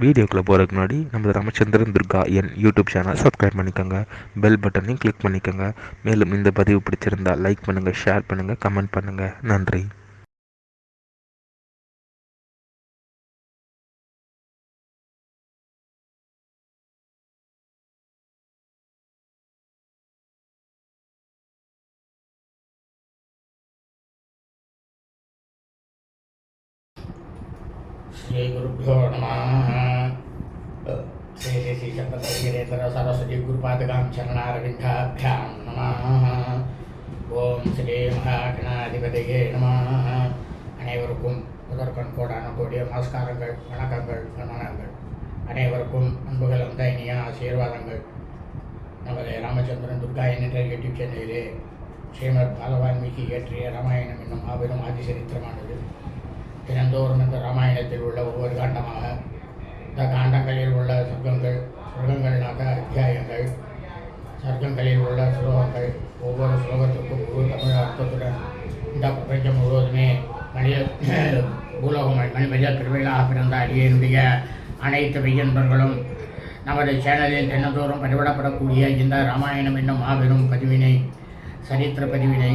வீடியோக்குள்ளே போகிறதுக்கு முன்னாடி நம்ம ராமச்சந்திரன் துர்கா என் யூடியூப் சேனல் சப்ஸ்கிரைப் பண்ணிக்கோங்க, பெல் பட்டனையும் கிளிக் பண்ணிக்கோங்க. மேலும் இந்த பதிவு பிடிச்சிருந்தால் லைக் பண்ணுங்கள், ஷேர் பண்ணுங்கள், கமெண்ட் பண்ணுங்கள். நன்றி. श्री गुरुभ्यो नमः। श्री श्री श्री शंकर सरस्वती गुरुपादकां चरणारविन्दाभ्यां नमः। ஓம் ஸ்ரீ மகாகணாதிபதியே நமः. அனைவருக்கும் முதற்கண் கோடான கோடிய நமஸ்காரங்கள், வணக்கங்கள், வந்தனங்கள். அனைவருக்கும் அன்புகள் அந்த இனிய ஆசீர்வாதங்கள். நமது ராமச்சந்திரன் துர்கா என்ற யூடியூப் சேனலிலே ஸ்ரீமத் பாலவால்மீகி இயற்றிய ராமாயணம் என்னும் மாபெரும் ஆதிசரித்திரமானது தினந்தோறும் இந்த ராமாயணத்தில் உள்ள ஒவ்வொரு காண்டமாக இந்த காண்டங்களில் உள்ள சொர்க்கங்கள்னாக்க அத்தியாயங்கள், சர்க்கங்களில் உள்ள ஸ்லோகங்கள், ஒவ்வொரு ஸ்லோகத்துக்கும் ஒரு தமிழ் அர்த்தத்துடன் இந்த பிரபஞ்சம் முழுவதுமே பூலோகம் மனித திருவிழாக பிறந்த அடியனுடைய அனைத்து மெய்யன்பர்களும் நமது சேனலில் தினந்தோறும் பதிவிடப்படக்கூடிய இந்த ராமாயணம் என்னும் மாபெரும் பதிவினை, சரித்திர பதிவினை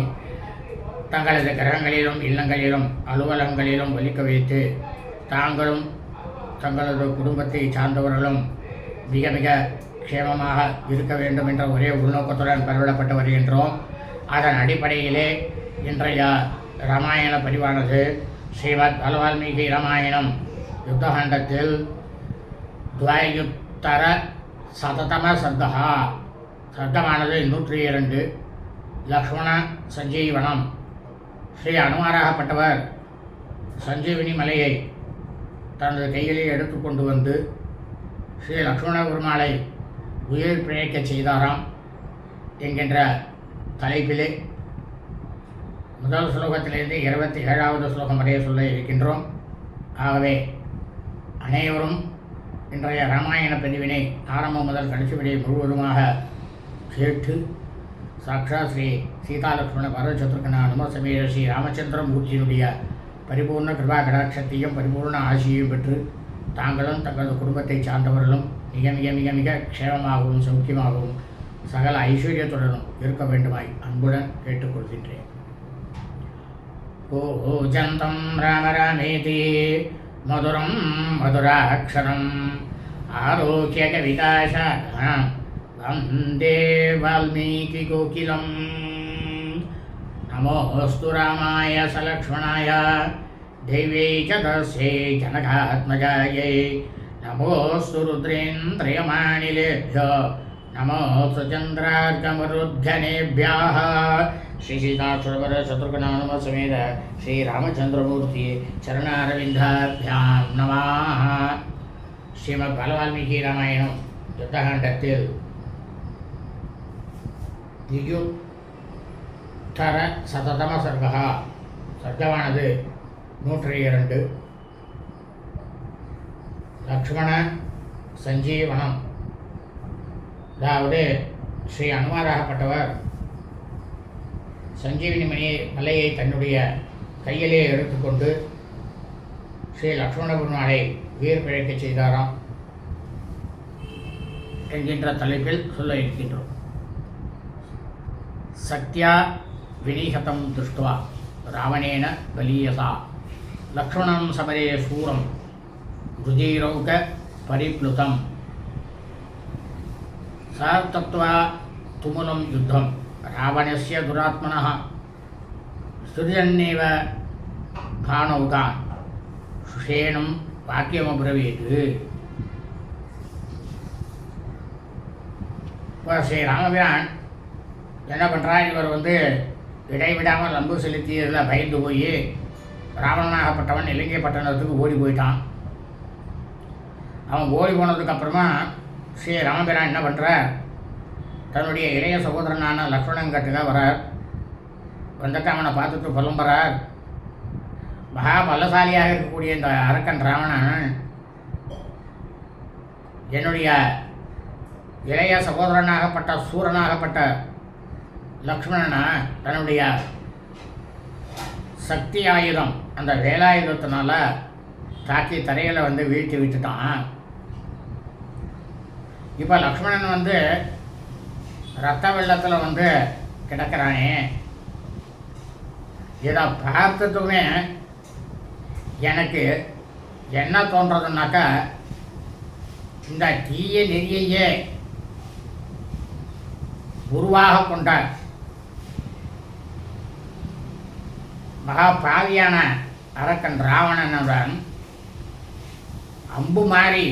தங்களது கிரகங்களிலும் இல்லங்களிலும் அலுவலகங்களிலும் ஒலிக்க வைத்து தாங்களும் தங்களது குடும்பத்தை சார்ந்தவர்களும் மிக மிக க்ஷேமமாக இருக்க வேண்டும் என்ற ஒரே உள்நோக்கத்துடன் பதிவிடப்பட்டு வருகின்றோம். அதன் அடிப்படையிலே இன்றைய ராமாயண பதிவானது ஸ்ரீமத் பாலவால்மீகி ராமாயணம் யுத்தகாண்டத்தில் துவாயுத்தர சததம சர்க்கா, சர்க்கமானது 102. லக்ஷ்மண சஞ்சீவனம். ஸ்ரீ அனுமாராகப்பட்டவர் சஞ்சீவினி மலையை தனது கையிலே எடுத்துக்கொண்டு வந்து ஸ்ரீ லக்ஷ்மண பெருமாளை உயிர் பிழைக்கச் செய்தாராம் என்கின்ற தலைப்பிலே முதல் ஸ்லோகத்திலிருந்து 27வது ஸ்லோகம் வரைய சொல்ல இருக்கின்றோம். ஆகவே அனைவரும் இன்றைய ராமாயண பதிவினை ஆரம்பம் முதல் கடைசி வரை முழுவதுமாக கேட்டு சாட்சாத் ஸ்ரீ சீதாலக்ஷ்மண பரவசத்ருகன நமசமேத ஸ்ரீ ராமச்சந்திரமூர்த்தியினுடைய பரிபூர்ண கிருபா கடாட்சத்தையும் பரிபூர்ண ஆசியையும் பெற்று தாங்களும் தங்களது குடும்பத்தை சார்ந்தவர்களும் மிக மிக மிக மிக க்ஷேமமாகவும் சௌக்கியமாகவும் சகல ஐஸ்வர்யத்துடனும் இருக்க வேண்டுமாய் அன்புடன் கேட்டுக்கொள்கின்றேன். ஓஜந்தம் ராம ராமேதி மதுரம் மதுராட்சரம் ஆரோக்கிய கவிதாசாரம் வந்தே வால்மீகி கோகிலம். நமோஸ்து ராமாய சலக்ஷ்மணாய தேவ்யை ச தஸ்யை ஜனகாத்மஜாயை நமோஸ்து ருத்ரேந்திரியமானிலேभ्यो நமோஸ்து சந்திரார்கமருத்கணேभ्यः. ஸ்ரீ சீதாசுரவர சத்ருகநாம சமேத ஸ்ரீ ராமச்சந்திரமூர்த்தி சரணாரவிந்தாभ्याம் நமः. ஸ்ரீமத் பாலவால்மீகி ராமாயணம் யுத்தகாண்டத்தில் தியுத்தர சததம சர்க்கா, சர்க்கமானது 102. லக்ஷ்மண சஞ்சீவனம், அதாவது ஸ்ரீ அனுமாராகப்பட்டவர் சஞ்சீவினி மலையை தன்னுடைய கையிலே எடுத்துக்கொண்டு ஸ்ரீ லக்ஷ்மண பெருமாளை உயிர் பிழைக்கச் செய்தாராம் என்கின்ற தலைப்பில் சொல்ல இருக்கின்றோம். சத்யா வினிஹதம் திருஷ்டுவா ராவணேன பலீயசா லக்ஷ்மணம் சமரே சூரம் ருஜீரௌக பரிப்ளுதம் சத்வா துமுலம் யுத்தம் ராவணஸ்ய துராத்மனः சுர்ஜன்னேவ காணௌகான் சுஷேணும் வாக்கியமப்ரவீத். இப்போ ஸ்ரீ ராமபிரான் என்ன பண்ணுறார், இவர் இடைவிடாமல் அம்பு செலுத்தியதில் பயந்து போய் ராவணனாகப்பட்டவன் இலங்கை பட்டணத்துக்கு ஓடி போயிட்டான். அவன் ஓடி போனதுக்கப்புறமா ஸ்ரீ ராமபிரான் என்ன பண்ணுறார், தன்னுடைய இளைய சகோதரனான லக்ஷ்மணன்கிட்ட வரார். வந்துட்டு அவனை பார்த்துட்டு புலம்புறார். மகா பலசாலியாக இருக்கக்கூடிய இந்த அரக்கன் ராவணன் என்னுடைய இளைய சகோதரனாகப்பட்ட சூரனாகப்பட்ட லக்ஷ்மணனை தன்னுடைய சக்தி ஆயுதம் அந்த வேலாயுதத்தினால தாக்கி தரையில் வீழ்த்தி விட்டுட்டான். இப்போ லக்ஷ்மணன் வந்து ரத்த வெள்ளத்தில் வந்து கிடக்கிறானே, இதை பார்த்ததுமே எனக்கு என்ன தோன்றதுனாக்கா, இந்த தீய நெறியையே உருவாக கொண்ட மகா பாவியான அரக்கன் ராவணனுடன் அம்பு மாறி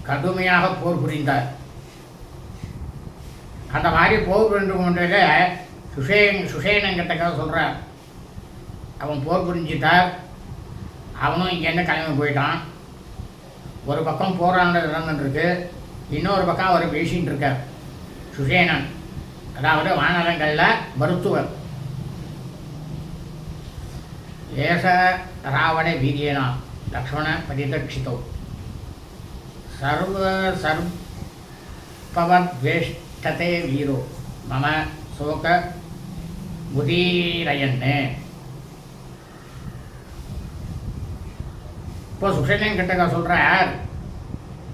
கடுமையாக போர் புரிந்தார். அந்த மாதிரி போர் புரிந்து கொண்டதில் சுஷேனங்கிட்ட சொல்கிறார். அவன் போர் புரிஞ்சிட்டார். அவனும் இங்கேருந்து கிளம்பி போயிட்டான். ஒரு பக்கம் போராண்ட நடந்துட்டுருக்கு, இன்னொரு பக்கம் அவர் பேசிகிட்டு இருக்கார் சுஷேனன், அதாவது வானரங்களில் மருத்துவர். ஏச ராவண வீரியனா லக்ஷ்மண பரிதட்சிதோ சர்வத்வேஷ்டதே வீரோ மம சோக முதீரயன்னு. இப்போ சுஷேனன் கிட்ட சொல்கிறார்,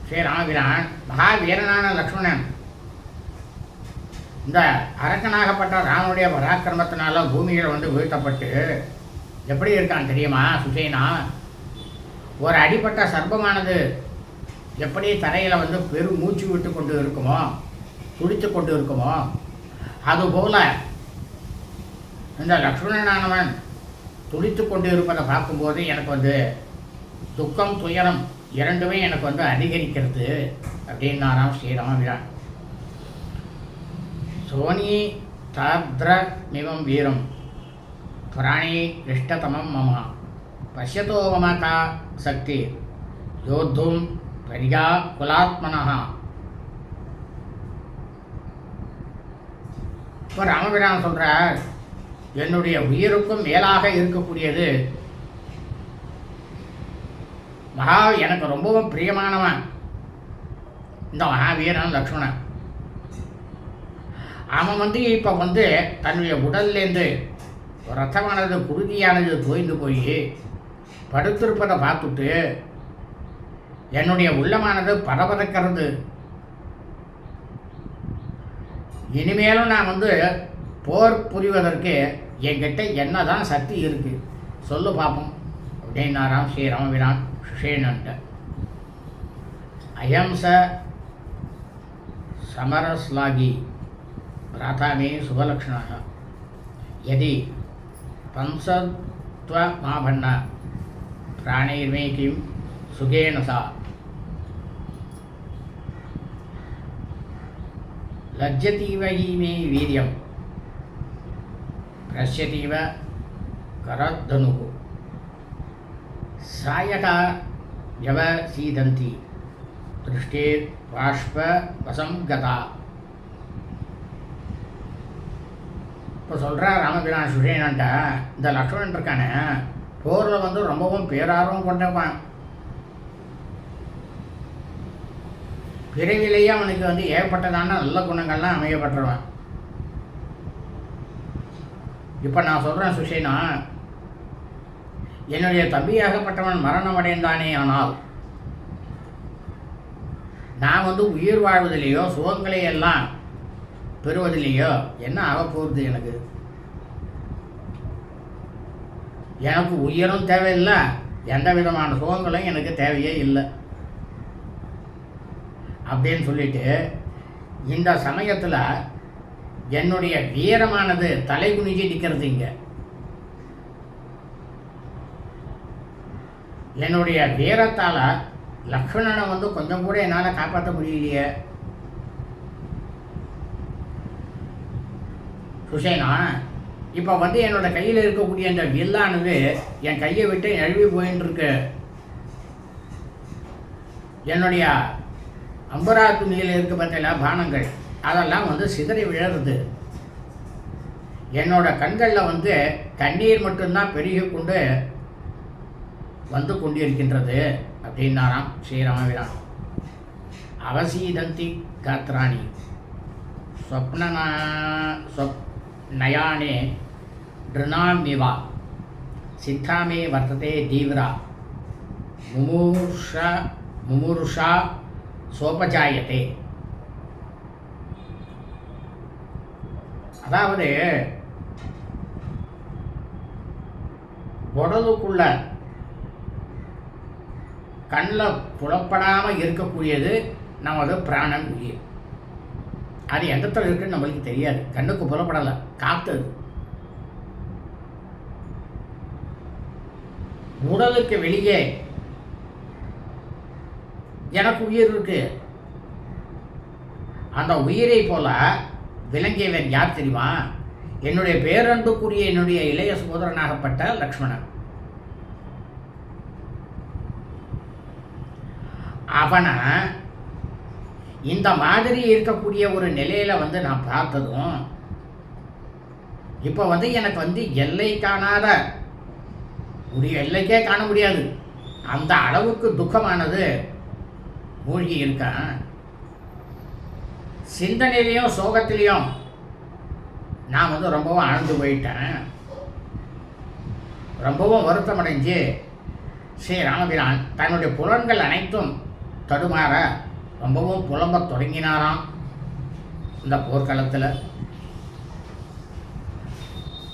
ஸ்ரீராமபிரான் மகாவீரனான லக்ஷ்மணன் இந்த அரக்கனாகப்பட்ட ராமனுடைய பராக்கிரமத்தினால பூமியில் வந்து வீழ்த்தப்பட்டு எப்படி இருக்கான் தெரியுமா சுஷேனா? ஒரு அடிப்பட்ட சர்ப்பமானது எப்படி தரையில் வந்து பெரும் மூச்சு விட்டு கொண்டு இருக்குமோ, துடித்து கொண்டு இருக்குமோ, அதுபோல் இந்த லக்ஷ்மணனானவன் துடித்து கொண்டு இருப்பதை பார்க்கும்போது எனக்கு வந்து துக்கம் துயரம் இரண்டுமே எனக்கு வந்து அதிகரிக்கிறது அப்படின்னாராம் ஸ்ரீராமபிரான். சோனி தாத்ரமிவம் வீரம் பிராணி இஷ்டதமம் மம பசியதோ மம கா சக்தி யோத்தும் பரியா குலாத்மனா. இப்போ ராமபிரான் சொல்கிறார், என்னுடைய உயிருக்கும் மேலாக இருக்கக்கூடியது எனக்கு ரொம்பவும் பிரியமானவன் இந்த மகாவீரன் லக்ஷ்மணன். அவன் வந்து இப்போ வந்து தன்னுடைய உடல்லேருந்து ரத்தமானது குருதியானது தோய்ந்து போய் படுத்திருப்பதை பார்த்துட்டு என்னுடைய உள்ளமானது படபடக்கிறது. இனிமேலும் நான் வந்து போர் புரிவதற்கு என்கிட்ட என்ன தான் சக்தி இருக்குது சொல்லு பார்ப்போம் அப்படின்னாராம் ஸ்ரீராமபிரான் சுஷேனன்ட்ட. அயம் समरश्लाघी भ्राता मे शुभलक्षणः यदि पंसत्वमाभन्न प्राणैर्मे किं सुखेन सा लज्जतीव हि मे वीर्यं पश्यतीव करद्धनुः सायका व्यवसीदन्ति दृष्टिर्बाष्पवसंगता. இப்போ சொல்கிற ராமபிரான் சுஷேனன்ட்ட, இந்த லக்ஷ்மணன் இருக்கானே போரில் வந்து ரொம்பவும் பேரார்வம் கொண்டவன். பிறவிலேயே அவனுக்கு வந்து ஏற்பட்டதான நல்ல குணங்கள்லாம் அமையப்பட்டுருவான். இப்போ நான் சொல்கிறேன் சுஷேனா, என்னுடைய தம்பியாகப்பட்டவன் மரணம் அடைந்தானே, ஆனால் நான் வந்து உயிர் வாழ்வதிலேயோ சுகங்களை எல்லாம் பெறுவதிலேயோ என்ன ஆகப்போகுது? எனக்கு உயிரும் தேவையில்லை, எந்த விதமான சுகங்களும் எனக்கு தேவையே இல்லை அப்படின்னு சொல்லிட்டு இந்த சமயத்தில் என்னுடைய வீரமானது தலை குனிஞ்சு நிற்கிறது. இங்கே என்னுடைய வீரத்தால் லக்ஷ்மணனை வந்து கொஞ்சம் கூட என்னால் காப்பாற்ற முடியலையே. சுஷேனா, இப்போ வந்து என்னோடய கையில் இருக்கக்கூடிய அந்த வில்லானது என் கையை விட்டு நழுவி போயின்னு இருக்கு. என்னுடைய அம்பரா துணியில் இருக்க பார்த்தீங்களா பானங்கள், அதெல்லாம் வந்து சிதறி விழருது. என்னோட கண்களில் வந்து கண்ணீர் மட்டும்தான் பெருகி கொண்டு வந்து கொண்டிருக்கின்றது அப்படின்னாராம் ஸ்ரீராமபிரான். அவசீதந்தி காத்ராணி நயானே ட்ருணாமிவா சித்தாமே வர்த்ததே தீவிரா முமுர்ஷா சோபஜாயத்தே அதாவது உடலுக்குள்ள கண்ணில் புலப்படாமல் இருக்கக்கூடியது நமது பிராணன் உயிர். அது எந்த இடத்துல இருக்குன்னு நம்மளுக்கு தெரியாது, கண்ணுக்கு புலப்படலை, காத்தது. உடலுக்கு வெளியே எனக்கு உயிர் இருக்கு. அந்த உயிரை போல விளங்கியவன் யார் தெரியுமா? என்னுடைய பேரன்புக்குரிய என்னுடைய இளைய சகோதரனாகப்பட்ட லக்ஷ்மணன். அவனை இந்த மாதிரி இருக்கக்கூடிய ஒரு நிலையில நான் பார்த்ததும் இப்போ எனக்கு எல்லை காணாத எல்லைக்கே காண முடியாது அந்த அளவுக்கு துக்கமானது மூழ்கி இருக்கான். சிந்தனையிலையும் சோகத்திலையும் நான் ரொம்பவும் ஆழ்ந்து போயிட்டேன். ரொம்பவும் வருத்தம் அடைஞ்சு ஸ்ரீ ராமபிரான் தன்னுடைய புலன்கள் அனைத்தும் தடுமாற ரொம்பவும் புலம்ப தொடங்கினாராம். இந்த போர்க்களத்தில்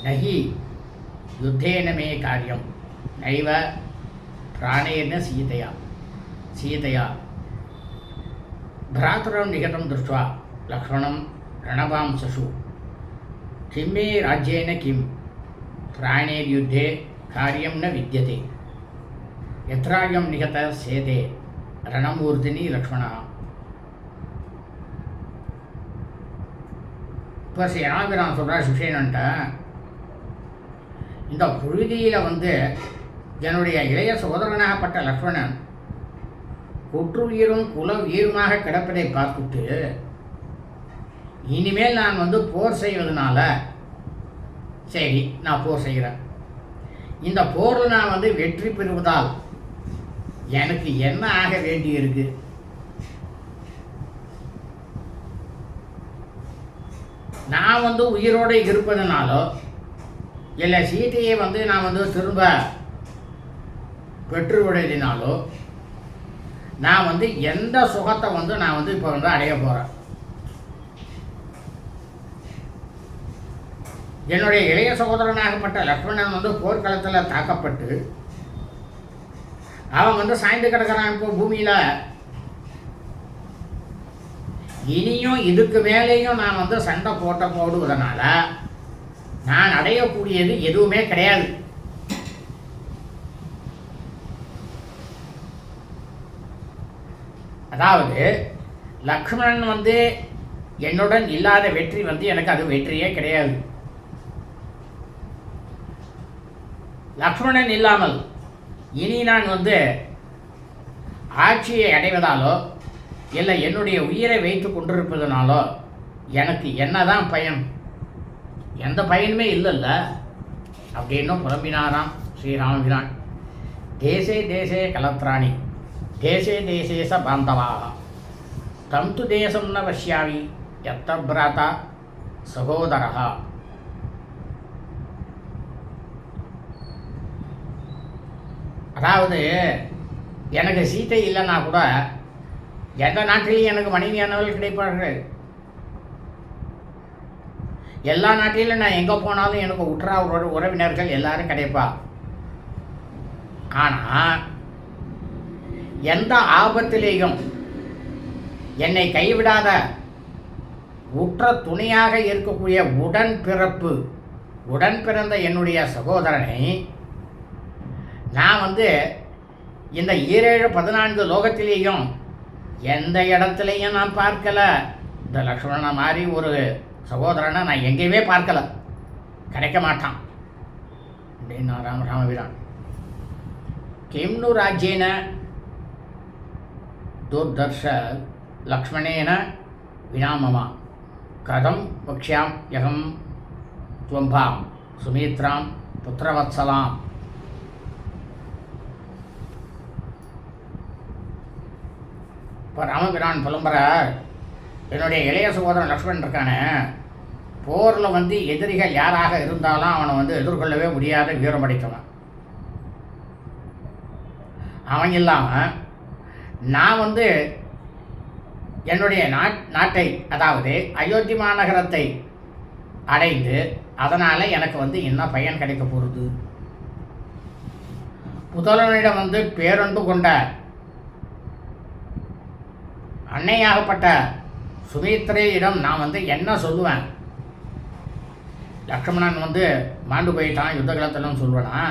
நகி யுத்தேனமே காரியம் நைவ பிராணேன சீதையா भ्रातरं निकटं दृष्ट्वा लक्ष्मणं रणवांससु किं मे राज्येन किं प्राणेर्युद्धे कार्यं न विद्यते यत्रायं निहतः सेते रणमूर्तिनी लक्ष्मणः. இப்போ ராமபிரான் சொல்கிற சுஷேனன்ட்ட இந்த புழுதியில் என்னுடைய இளைய சகோதரனாகப்பட்ட லக்ஷ்மணன் குற்றுயிரும் குல உயிருமாக கிடப்பதை பார்த்துட்டு இனிமேல் நான் போர் செய்வதனால சரி நான் போர் செய்கிறேன். இந்த போரில் நான் வெற்றி பெறுவதால் எனக்கு என்ன ஆக வேண்டி இருக்கு? நான் உயிரோடு இருப்பதனாலோ இல்லை சீதையை நான் திரும்ப பெற்றுவிடுவதினாலோ நான் எந்த சுகத்தை நான் இப்போ அடைய போகிறேன்? என்னுடைய இளைய சகோதரனாகப்பட்ட லக்ஷ்மணன் போர்க்களத்தில் தாக்கப்பட்டு அவன் சாய்ந்து கிடக்கிறான் இப்போ பூமியில். இனியும் இதுக்கு மேலேயும் நான் சண்டை போடுவதனால நான் அடையக்கூடியது எதுவுமே கிடையாது. அதாவது லக்ஷ்மணன் என்னுடன் இல்லாத வெற்றி எனக்கு அது வெற்றியே கிடையாது. லக்ஷ்மணன் இல்லாமல் இனி நான் ஆட்சியை அடைவதாலோ இல்லை என்னுடைய உயிரை வைத்து கொண்டிருப்பதனாலோ எனக்கு என்னதான் பயன்? எந்த பயனுமே இல்லைல்ல அப்படின்னு புலம்பினாராம் ஸ்ரீராமபிரான். தேசே தேசே கலத்ராணி தேசே தேசேச பாந்தவாக தம் து தேசம் ந பஷ்யாமி எத்த பிராதா சகோதரா. அதாவது எனக்கு சீதை இல்லைன்னா கூட எந்த நாட்டிலையும் எனக்கு மனைவியானவர்கள் கிடைப்பார்கள். எல்லா நாட்டிலும் நான் எங்கே போனாலும் எனக்கு உற்றா உறவினர்கள் எல்லாரும் கிடைப்பா. ஆனால் எந்த ஆபத்திலேயும் என்னை கைவிடாத உற்ற துணையாக இருக்கக்கூடிய உடன் பிறந்த என்னுடைய சகோதரனை நான் இந்த 17-14 லோகத்திலேயும் எந்த இடத்துலையும் நான் பார்க்கல. இந்த லக்ஷ்மணனை மாதிரி ஒரு சகோதரனை நான் எங்கேயுமே பார்க்கல, கிடைக்க மாட்டான் அப்படின்னா ராமபிரான். கிம்னு ராஜ்யேன துர்தர்ஷ லக்ஷ்மணேன வினாமமா கதம் வக்ஷ்யாம் யகம் துவம்பாம் சுமித்ராம் புத்திரவத்சலாம். இப்போ ராமபிரான் புலம்புற என்னுடைய இளைய சகோதரன் லக்ஷ்மணன் இருக்கானே, போரில் எதிரிகள் யாராக இருந்தாலும் அவனை எதிர்கொள்ளவே முடியாத வீரம் படைத்தவன். அவன் இல்லாமல் நான் என்னுடைய நாட்டை அதாவது அயோத்தி மாநகரத்தை அடைந்து அதனால் எனக்கு என்ன பயன் கிடைக்க போகிறது? புதல்வனிடம் பேரன்பு கொண்ட அன்னையாகப்பட்ட சுமித்திரையிடம் நான் என்ன சொல்லுவேன்? லக்ஷ்மணன் மாண்டு போயிட்டான் யுத்தகலத்திலும் சொல்லுவேனா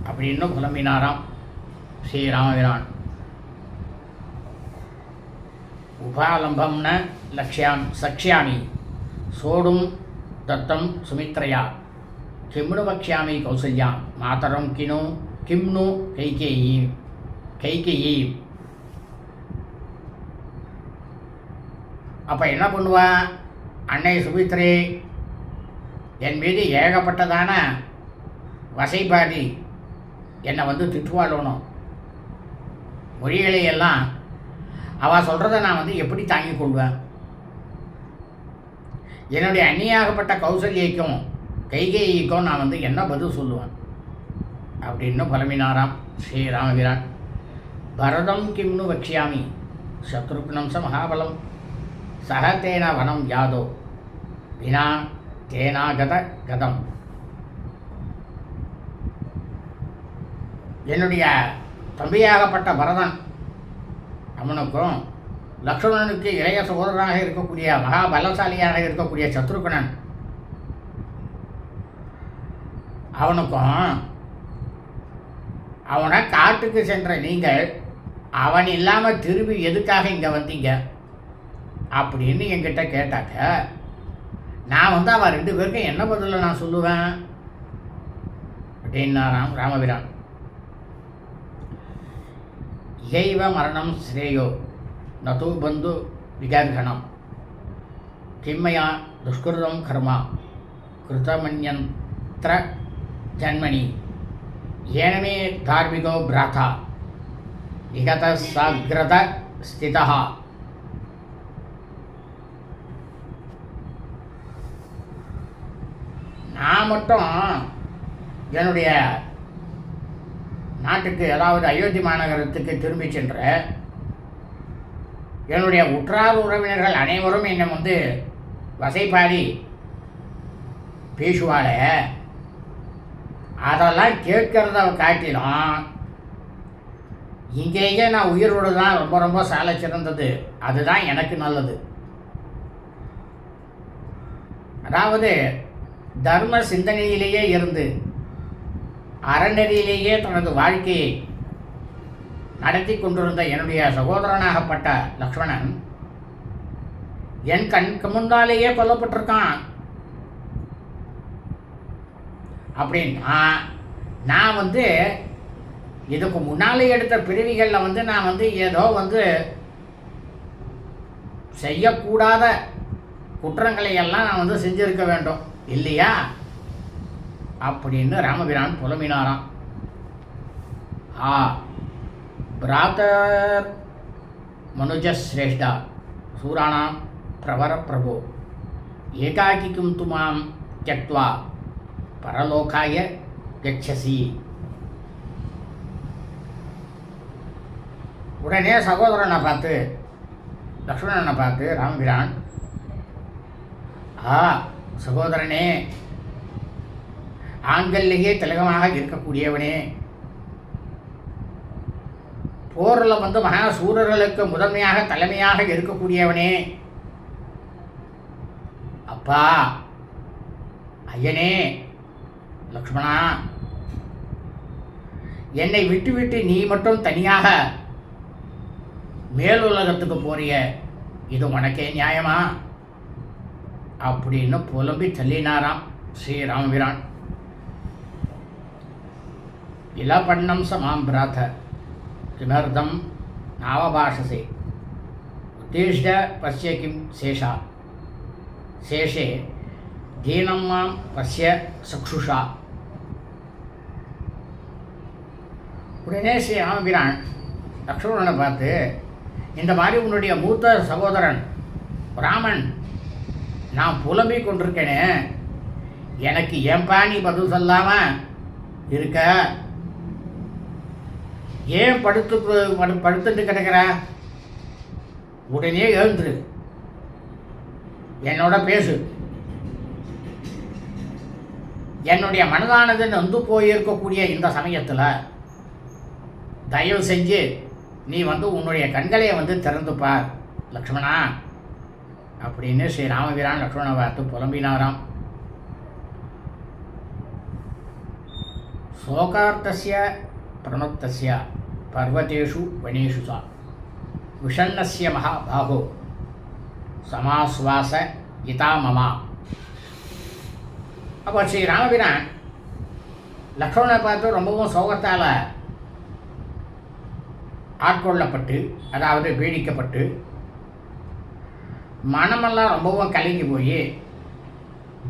அப்படின்னு புலம்பினாராம் ஸ்ரீராமபிரான். உபாலம்பம்ன சக்ஷ்யாமி சோடும் தத்தம் சுமித்ரையா கிம்னு வக்ஷ்யாமி கௌசல்யாம் மாதரம் கிம்னு கைகேயி. அப்போ என்ன பண்ணுவா அன்னை சுமித்ரே? என் மீது ஏகப்பட்டதான வசைபாடி என்னை திட்டுவாளணும். மொழிகளையெல்லாம் அவள் சொல்கிறத நான் எப்படி தாங்கிக் கொள்வேன்? என்னுடைய அந்நியாகப்பட்ட கௌசல்யக்கும் கைகேயிக்கும் நான் என்ன பதில் சொல்லுவேன் அப்படின்னு புலம்பினாராம் ஸ்ரீராமபிரான். பரதம் கிம்னு வக்ஷ்யாமி சத்ருக்னம் ச மகாபலம் சக தேன வனம் யாதோ வினா தேனாகத கதம். என்னுடைய தம்பியாகப்பட்ட பரதன் அவனுக்கும் லக்ஷ்மணனுக்கு இளைய சகோதரனாக இருக்கக்கூடிய மகாபலசாலியாக இருக்கக்கூடிய சத்ருகனன் அவனுக்கும் அவனை காட்டுக்கு சென்ற நீங்கள் அவன் இல்லாமல் திரும்பி எதுக்காக இங்கே வந்தீங்க அப்படின்னு என்கிட்ட கேட்டாக்க நான் அவன் 2 பேருக்கும் என்ன பதில் நான் சொல்லுவேன் அப்படின்னாராம் ராமபிரான். இகைவ மரணம் ஸ்ரேயோ நது பந்து விகர்கணம் கிம்மையா துஷ்கிருதம் கர்மா கிருதமன்யந்திர ஜன்மணி ஏனமே தார்மிகோ பிராதா விகத சாகிரத ஸ்திதா. நான் மட்டும் என்னுடைய நாட்டுக்கு அதாவது அயோத்தி மாநகரத்துக்கு திரும்பி சென்ற என்னுடைய உற்றார் உறவினர்கள் அனைவரும் என்னை வசைப்பாடி பேசுவாளே, அதெல்லாம் கேட்கறத காட்டிலும் இங்கேயே நான் உயிரோடு தான் ரொம்ப ரொம்ப சாலை சிறந்தது, அதுதான் எனக்கு நல்லது. அதாவது தர்ம சிந்தனையிலேயே இருந்து அறநெறியிலேயே தனது வாழ்க்கையை நடத்தி கொண்டிருந்த என்னுடைய சகோதரனாகப்பட்ட லக்ஷ்மணன் என் கண்ணுக்கு முன்னாலேயே கொல்லப்பட்டிருக்கான். அப்படின்னா நான் இதுக்கு முன்னாலே எடுத்த பிரிவிகளில் நான் ஏதோ செய்யக்கூடாத குற்றங்களை எல்லாம் நான் செஞ்சிருக்க வேண்டும் இல்லையா அப்படின்னு ராமபிரான் புலம்பினாராம். பிராதர் மனுஜஸ்ரேஷ்டா சூராணாம் பிரவர பிரபு ஏகாக்கிக்கும் துமாம் தியக்த்வா பரலோகாய கச்சசி. உடனே சகோதரனை பார்த்து லக்ஷ்மணனை பார்த்து ராமபிரான், சகோதரனே, ஆண்களிலேயே திலகமாக இருக்கக்கூடியவனே, போரில் மகா சூரர்களுக்கு முதன்மையாக தலைமையாக இருக்கக்கூடியவனே, அப்பா, ஐயனே, லக்ஷ்மணா, என்னை விட்டு நீ மட்டும் தனியாக மேலுலகத்துக்கு போறிய, இது உனக்கே நியாயமா அப்படின்னு புலம்பி தள்ளினாராம் ஸ்ரீராமபிரான். இலபண்ணம் சமாம் பிராத கிமர்த்தம் நாவபாஷசே உத்தேஷ்ட பசிய கிம் சேஷா சேஷே தீனம் மாம் பசிய சக்ஷுஷா. உடனே ஸ்ரீராமபிரான் லக்ஷ்மணனை பார்த்து, இந்த மாதிரி உன்னுடைய மூத்த சகோதரன் ராமன் நான் புலம்பிக் கொண்டிருக்கேனே, எனக்கு ஏன்பா நீ பதில் சொல்லாமல் இருக்க? ஏன் படுத்துட்டு கிடக்கிற? உடனே எழுந்துரு, என்னோட பேசு. என்னுடைய மனதானது நொந்து போயிருக்கக்கூடிய இந்த சமயத்தில் தயவு செஞ்சு நீ உன்னுடைய கண்களை திறந்து பார் லக்ஷ்மணா அப்படின்னு ஸ்ரீ ராமபிரான் லக்ஷ்மணனை பார்த்து புலம்பினாராம். சோகார்த்தஸ்ய பிரணுக்தஸ்ய பர்வதேஷு வனேஷு சா விஷண்ணஸ்ய மகாபாகோ சமாஸ்வாச இதா மமா. அப்போ ஸ்ரீ ராமபிரான் லக்ஷ்மணனை பார்த்து ரொம்பவும் சோகத்தால் ஆட்கொள்ளப்பட்டு, அதாவது பீடிக்கப்பட்டு, மனமெல்லாம் ரொம்பவும் கலங்கி போய்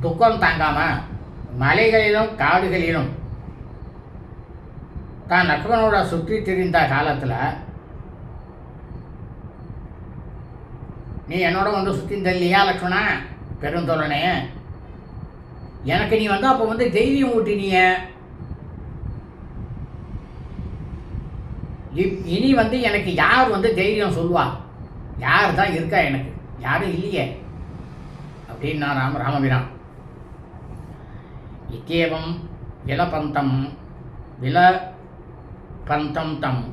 துக்கம் தாங்காமல் மலைகளிலும் காடுகளிலும் தான் லக்ஷ்மணனோட சுற்றி திரிந்த காலத்தில் நீ என்னோட சுற்றி இல்லையா லக்ஷ்மணா பெருந்தோழனே, எனக்கு நீ அப்போ தைரியம் ஊட்டினிய. இனி எனக்கு யார் தைரியம் சொல்வா? யார் தான் இருக்கா? எனக்கு யாரும் இல்லையே அப்படின்னா ராமபிரான். இக்கேவம் விலபந்தம் தம்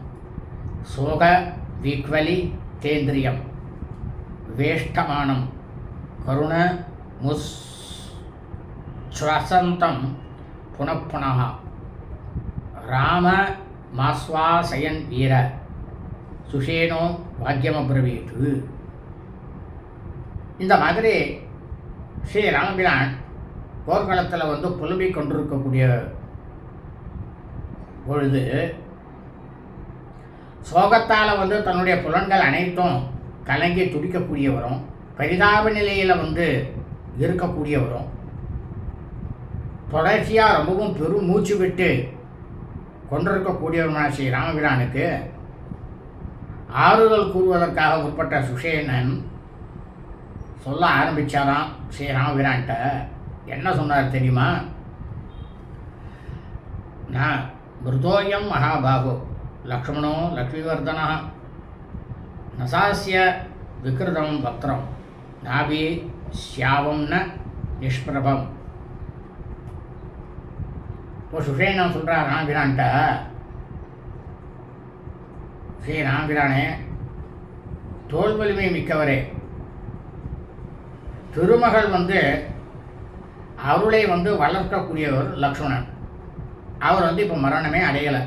சோக விக்வலி தேந்திரியம் வேஷ்டமானம் கருண முஸ்வசந்தம் புனப்புனः ராம மாஸ்வாசயன் வீர சுஷேனோ வாக்கியமப்ரவீத்து. இந்த மாதிரி ஸ்ரீ ராமபிரான் போர்க்களத்தில் புலம்பிக் கொண்டிருக்கக்கூடிய பொழுது சோகத்தால் தன்னுடைய புலன்கள் அனைத்தும் கலங்கி துடிக்கக்கூடியவரும், பரிதாப நிலையில் இருக்கக்கூடியவரும், தொடர்ச்சியாக ரொம்பவும் பெரும் மூச்சு விட்டு கொண்டிருக்கக்கூடியவருமான ஸ்ரீ ராமபிரானுக்கு ஆறுதல் கூறுவதற்காக முற்பட்ட சுஷேனன் சொல்ல ஆரம்பித்தாராம் ஸ்ரீ ராமபிரான்கிட்ட. என்ன சொன்னார் தெரியுமா? நான் மிருதோயம் மகாபாகோ லக்ஷ்மணோ லக்ஷ்மிவர்தனா நசாஸ்ய விக்ருதம் பக்திரம் நாபி சியாவம் ந நிஷ்பிரபம். இப்போ சுஷேனன் சொல்கிறார் ராமபிரான்கிட்ட, ஸ்ரீ ராமபிரானே, தோல் வலிமை மிக்கவரே, திருமகள் அருளை வளர்க்கக்கூடியவர் லக்ஷ்மணன். அவர் இப்போ மரணமே அடையலை.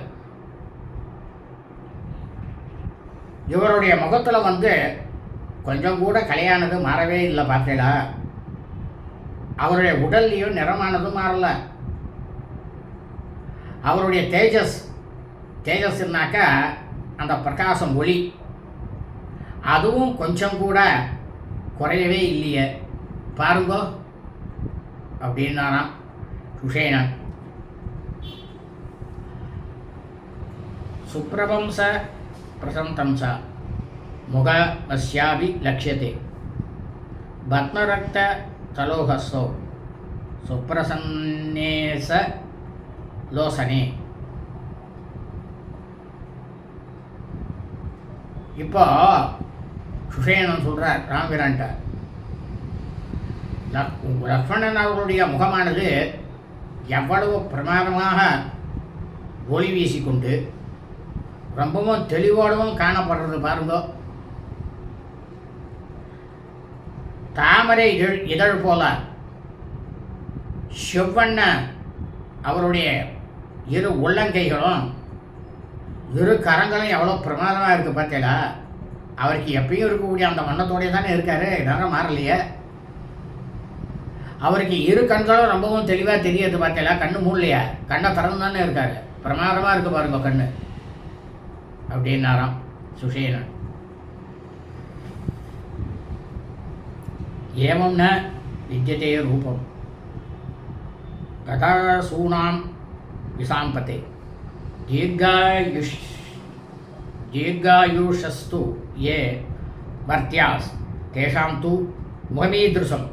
இவருடைய முகத்தில் கொஞ்சம் கூட கலையானது மாறவே இல்லை. பார்த்தீங்களா? அவருடைய உடல்லையும் நிறமானதும் மாறலை. அவருடைய தேஜஸ்னாக்கா அந்த பிரகாசம் ஒளி அதுவும் கொஞ்சம் கூட குறையவே இல்லையே பாருங்கோ அப்படின்னாராம் சுஷேனன். சுப்ரபம் ச பிரசந்தம் ச முக அஸ்யாபி லக்ஷ்யதே பத்மரக்த தலோகஸ்ஸோ சுப்ரசன்னேச லோசனே. இப்போ சுஷேனன் சொல்கிறார் ராமபிரான்ட்ட, லக்ஷ்மணன் அவர்களுடைய முகமானது எவ்வளவு பிரமாதமாக ஒளி வீசிக்கொண்டு ரொம்பவும் தெளிவோடவும் காணப்படுறது பாருங்கோ. தாமரை இதழ் போல செவ்வண்ண அவருடைய இரு உள்ளங்கைகளும் இரு கரங்களும் எவ்வளோ பிரமாதமாக இருக்குது பார்த்தீங்களா? அவருக்கு எப்பயும் இருக்கக்கூடிய அந்த வண்ணத்தோடைய தானே இருக்கார், இதெல்லாம் மாறலையே. அவருக்கு இரு கண்களும் ரொம்பவும் தெளிவாக தெரியாது பார்த்தீங்களா? கண்ணு மூடலையா? கண்ணை திறந்து தானே இருக்கார். பிரமாதமாக இருக்குது பாருங்க கண்ணு அப்படின்னாராம் சுஷேனன். ஏவம் ந வித்யதே ரூபம் கதாசூனாம் விசாம்பதே தீர்காயுஷஸ்து ஏ வர்த்தியாஸ் தேஷாம் தூ முகமீதிருஷம்.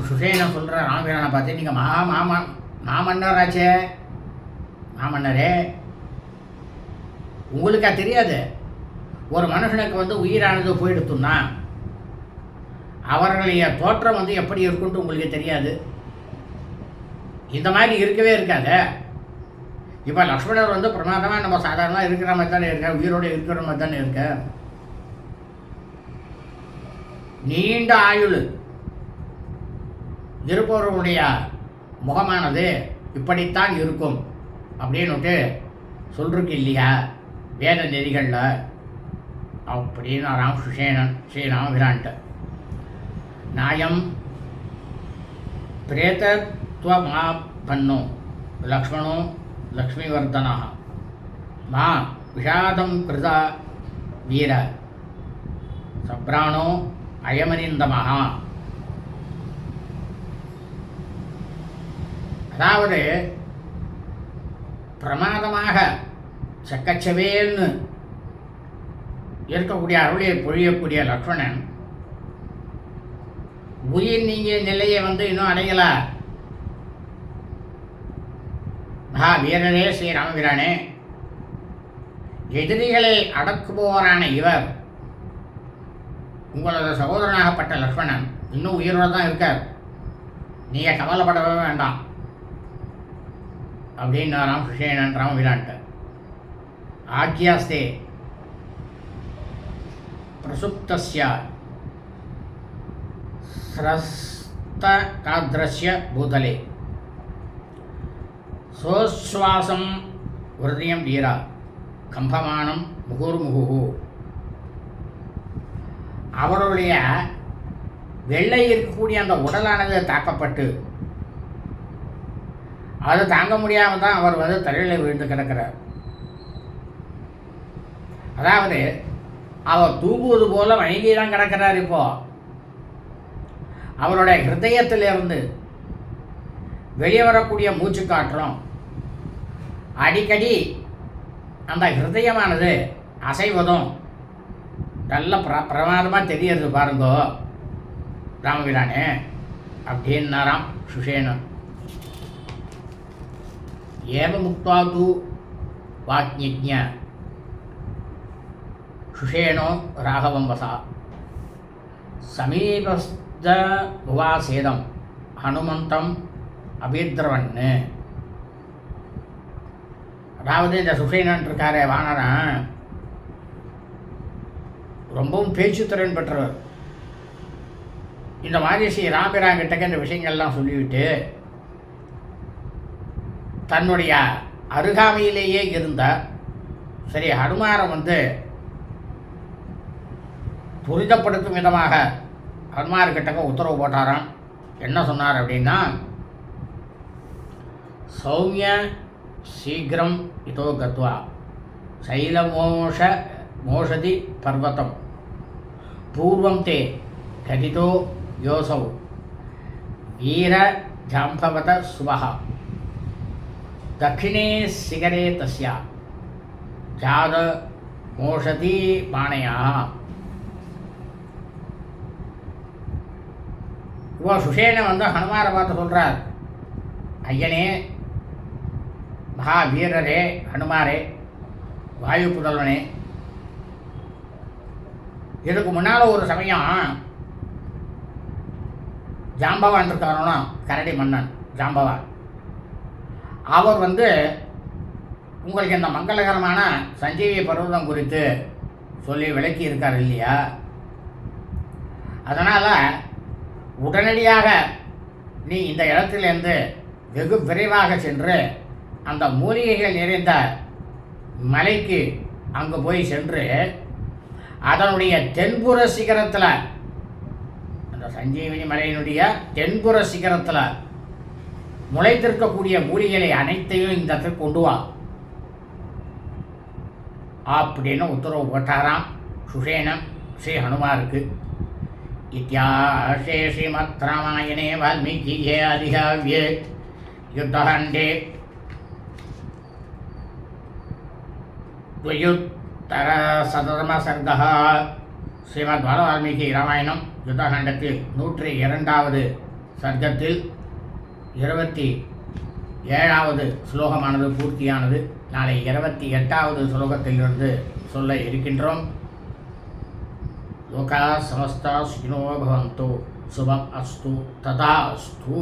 சுஷேனன் சொல்கிற ராமபிரானை பார்த்து, நீங்கள் மாமன்னராச்சே, மாமன்னரே, உங்களுக்கா தெரியாது? ஒரு மனுஷனுக்கு உயிரானது போயிடுத்துன்னா அவர்களுடைய தோற்றம் வந்து எப்படி இருக்குன்ட்டு உங்களுக்கு தெரியாது. இந்த மாதிரி இருக்கவே இருக்காது. இப்போ லக்ஷ்மணர் வந்து பிரமாதமாக நம்ம சாதாரணமாக இருக்கிற மாதிரி தானே இருக்க, உயிரோடு இருக்கிற மாதிரி தானே இருக்க. நீண்ட ஆயுள் இருப்பவர்களுடைய முகமானது இப்படித்தான் இருக்கும் அப்படின்னுட்டு சொல்லிருக்கு இல்லையா வேத நெறிகளில் அப்படின்னு ராம் சுஷேனன் ஸ்ரீராமபிரான்ட்ட. நாயம் பிரேதத்வமாபன்னோ லக்ஷ்மணோ லக்ஷ்மிவர்தனா மா விஷாதம் கிருதா வீர சப்ராணோ அயமனிந்தமஹா. அதாவது பிரமாதமாக சக்கச்சவேல்னு இருக்கக்கூடிய அருளியை பொழியக்கூடிய லக்ஷ்மணன் உயிர் நீங்கிய நிலையை வந்து இன்னும் அடையல. மகா வீரரே ஸ்ரீராமபிரானே, எதிரிகளை அடக்குபவரான இவர் உங்களோட சகோதரனாகப்பட்ட லக்ஷ்மணன் இன்னும் உயிரோடு தான் இருக்கார், நீங்கள் கவலைப்படவே வேண்டாம் அப்படின்னு ராம் சுஷேனன் ராமபிரான்ட்ட. ஆக்யாஸ்தே பிரசுப்தஸ்ய ஸ்ரஸ்தகாத்ரஸ்ய பூதலே சோஸ்வாசம் ஹிருதயம் வீரா கம்பமானம் முகுர்முகு. அவருடைய வெள்ளை இருக்கக்கூடிய அந்த உடலானது தாக்கப்பட்டு அது தாங்க முடியாமல் தான் அவர் வந்து தரையில் விழுந்து கிடக்கிறார். அதாவது அவர் தூங்குவது போல வணங்கி தான் கிடக்கிறார். இப்போ அவருடைய ஹிருதயத்திலிருந்து வெளியே வரக்கூடிய மூச்சு காற்றும் அடிக்கடி அந்த ஹிருதயமானது அசைவதும் நல்ல பிரமாதமாக தெரியறது பாருங்கோ ராமபிரானே அப்படின்னாராம் சுஷேனன். ஏவ முக்த்வா தூ வாக்ஞ சுஷேனோ ராகவம் வசா சமீபஸ்த புவாசேதம் ஹனுமந்தம் அபித்ரவன்னு. அதாவது இந்த சுஷேனன் இருக்காரே வானரன் ரொம்பவும் பேச்சுத்திறன் பெற்றவர். இந்த மாதிரி ஸ்ரீ ராமபிரான்கிட்டக்க இந்த விஷயங்கள்லாம் சொல்லிவிட்டு தன்னுடைய அருகாமையிலேயே இருந்த சரி ஹனுமாரை வந்து துரிதப்படுத்தும் விதமாக ஹனுமார்கிட்டக்க உத்தரவு போட்டாராம். என்ன சொன்னார் அப்படின்னா, சௌமிய சீக்கிரம் இதோ கத்வா சைலமோஷதி பர்வதம் பூர்வம் தே கதிதோ யோசௌ வீர ஜாம்பவத சுபஹா தட்சிணே சிகரே தஸ்யா ஜாத மோஷதி பாணையா. இப்போ சுஷேனன் வந்து ஹனுமாரை பார்த்து சொல்கிறார், ஐயனே மகாவீரரே ஹனுமாரே வாயு புதல்வனே, இதுக்கு முன்னால் ஒரு சமயம் ஜாம்பவான் இருக்காரனா கரடி மன்னன் ஜாம்பவான், அவர் வந்து உங்களுக்கு இந்த மங்களகரமான சஞ்சீவி பர்வதம் குறித்து சொல்லி விளக்கி இருக்கார் இல்லையா. அதனால் உடனடியாக நீ இந்த இடத்திலிருந்து வெகு விரைவாக சென்று அந்த மூலிகைகள் நிறைந்த மலைக்கு அங்கே போய் சென்று அதனுடைய தென்புற சிகரத்தில் அந்த சஞ்சீவினி மலையினுடைய தென்புற சிகரத்தில் முளைத்திருக்கக்கூடிய மூலிகளை அனைத்தையும் இந்த இடத்துக்கு கொண்டு வா அப்படின்னு உத்தரவு போட்டாராம் சுஷேனன் ஸ்ரீ ஹனுமாருக்கு. இத்தியாசே ஸ்ரீமத் ராமாயணே வால்மீகியே அதிகாவ்யே யுத்தகாண்டே द्वयोत्तरशततमः ஸ்ரீமத் வால்மீகி ராமாயணம் யுத்தகாண்டத்தில் 102வது சர்க்கத்தில் 27வது ஸ்லோகமானது பூர்த்தியானது. நாளை 28வது ஸ்லோகத்திலிருந்து சொல்ல இருக்கின்றோம். லோகா சமஸ்தா சுகினோ பவந்து சுபம் அஸ்து ததாஸ்து.